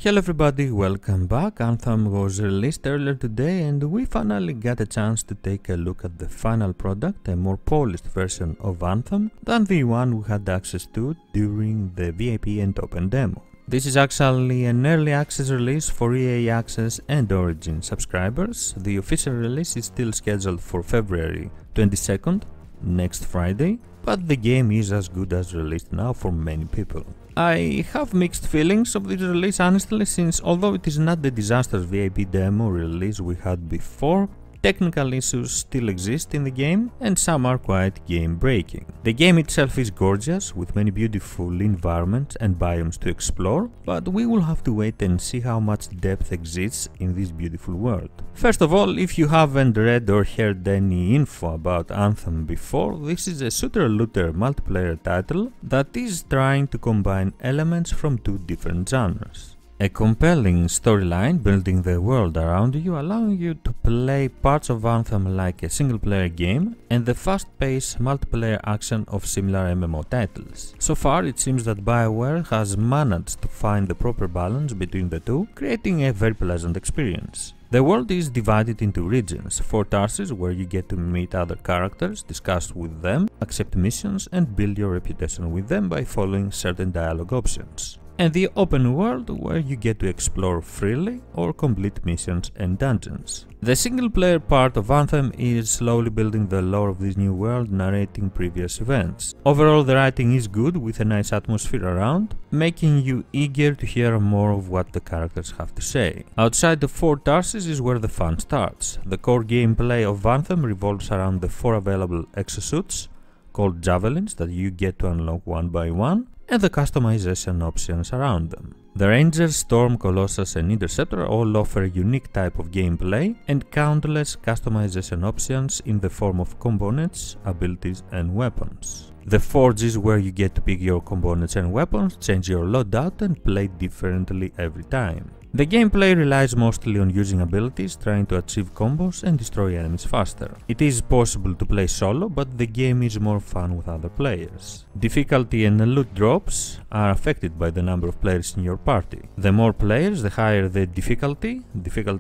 Hello everybody, welcome back. Anthem was released earlier today and we finally got a chance to take a look at the final product, a more polished version of Anthem than the one we had access to during the VIP and Open demo. This is actually an early access release for EA Access and Origin subscribers. The official release is still scheduled for February 22nd, next Friday, but the game is as good as released now for many people. I have mixed feelings of this release honestly, since although it is not the disastrous VIP demo release we had before, technical issues still exist in the game and some are quite game breaking. The game itself is gorgeous with many beautiful environments and biomes to explore, but we will have to wait and see how much depth exists in this beautiful world. First of all, if you haven't read or heard any info about Anthem before, this is a shooter-looter multiplayer title that is trying to combine elements from two different genres. A compelling storyline building the world around you, allowing you to play parts of Anthem like a single-player game, and the fast-paced multiplayer action of similar MMO titles. So far, it seems that BioWare has managed to find the proper balance between the two, creating a very pleasant experience. The world is divided into regions, 4 tarses where you get to meet other characters, discuss with them, accept missions, and build your reputation with them by following certain dialogue options. And the open world where you get to explore freely or complete missions and dungeons. The single-player part of Anthem is slowly building the lore of this new world, narrating previous events. Overall, the writing is good with a nice atmosphere around, making you eager to hear more of what the characters have to say. Outside the 4 tarses is where the fun starts. The core gameplay of Anthem revolves around the 4 available exosuits, called javelins, that you get to unlock one by one, and the customization options around them. The Ranger, Storm, Colossus and Interceptor all offer a unique type of gameplay and countless customization options in the form of components, abilities and weapons. The Forge is where you get to pick your components and weapons, change your loadout and play differently every time. The gameplay relies mostly on using abilities, trying to achieve combos and destroy enemies faster. It is possible to play solo, but the game is more fun with other players. Difficulty and loot drops are affected by the number of players in your party. The more players, the higher the difficulty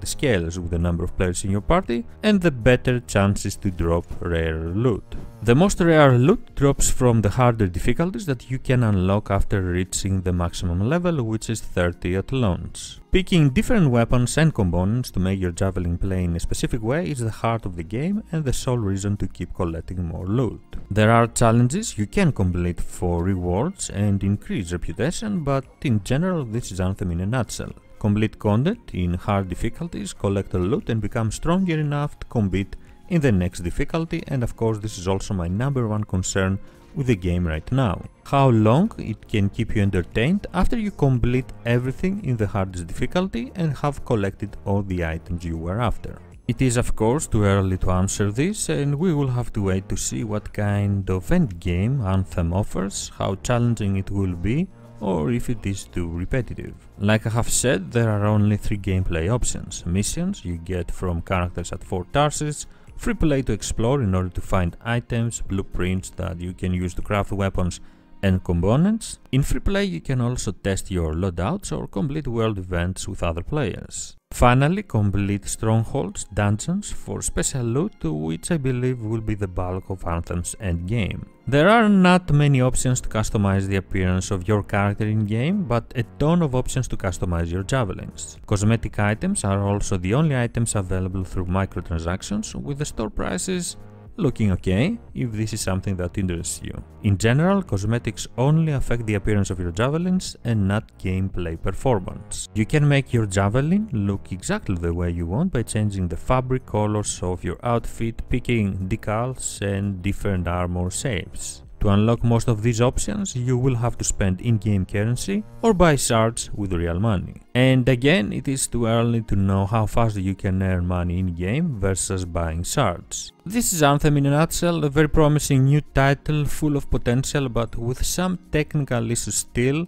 scales with the number of players in your party, and the better chances to drop rare loot. The most rare loot drops from the harder difficulties that you can unlock after reaching the maximum level, which is 30 at launch. Picking different weapons and components to make your javelin play in a specific way is the heart of the game and the sole reason to keep collecting more loot. There are challenges you can complete for rewards and increase reputation, but in general this is Anthem in a nutshell. Complete content in hard difficulties, collect the loot and become stronger enough to compete in the next difficulty, and of course this is also my #1 concern with the game right now. How long it can keep you entertained after you complete everything in the hardest difficulty and have collected all the items you were after. It is of course too early to answer this, and we will have to wait to see what kind of endgame Anthem offers, how challenging it will be, or if it is too repetitive. Like I have said, there are only 3 gameplay options. Missions you get from characters at 4 tarses, free play to explore in order to find items, blueprints that you can use to craft weapons and components. In free play you can also test your loadouts or complete world events with other players. Finally, complete strongholds, dungeons for special loot, which I believe will be the bulk of Anthem's endgame. There are not many options to customize the appearance of your character in-game, but a ton of options to customize your javelins. Cosmetic items are also the only items available through microtransactions, with the store prices looking okay, if this is something that interests you. In general, cosmetics only affect the appearance of your javelins and not gameplay performance. You can make your javelin look exactly the way you want by changing the fabric colors of your outfit, picking decals and different armor shapes. To unlock most of these options, you will have to spend in-game currency or buy shards with real money. And again, it is too early to know how fast you can earn money in-game versus buying shards. This is Anthem in a nutshell, a very promising new title full of potential but with some technical issues still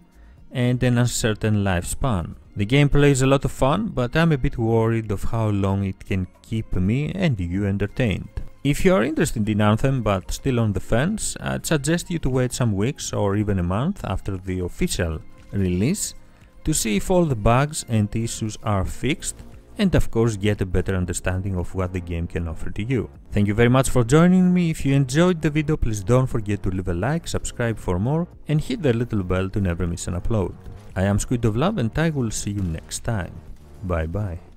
and an uncertain lifespan. The gameplay is a lot of fun, but I'm a bit worried of how long it can keep me and you entertained. If you are interested in Anthem but still on the fence, I'd suggest you to wait some weeks or even a month after the official release to see if all the bugs and issues are fixed, and of course get a better understanding of what the game can offer to you. Thank you very much for joining me. If you enjoyed the video, please don't forget to leave a like, subscribe for more, and hit the little bell to never miss an upload. I am SquidofLove and I will see you next time. Bye bye.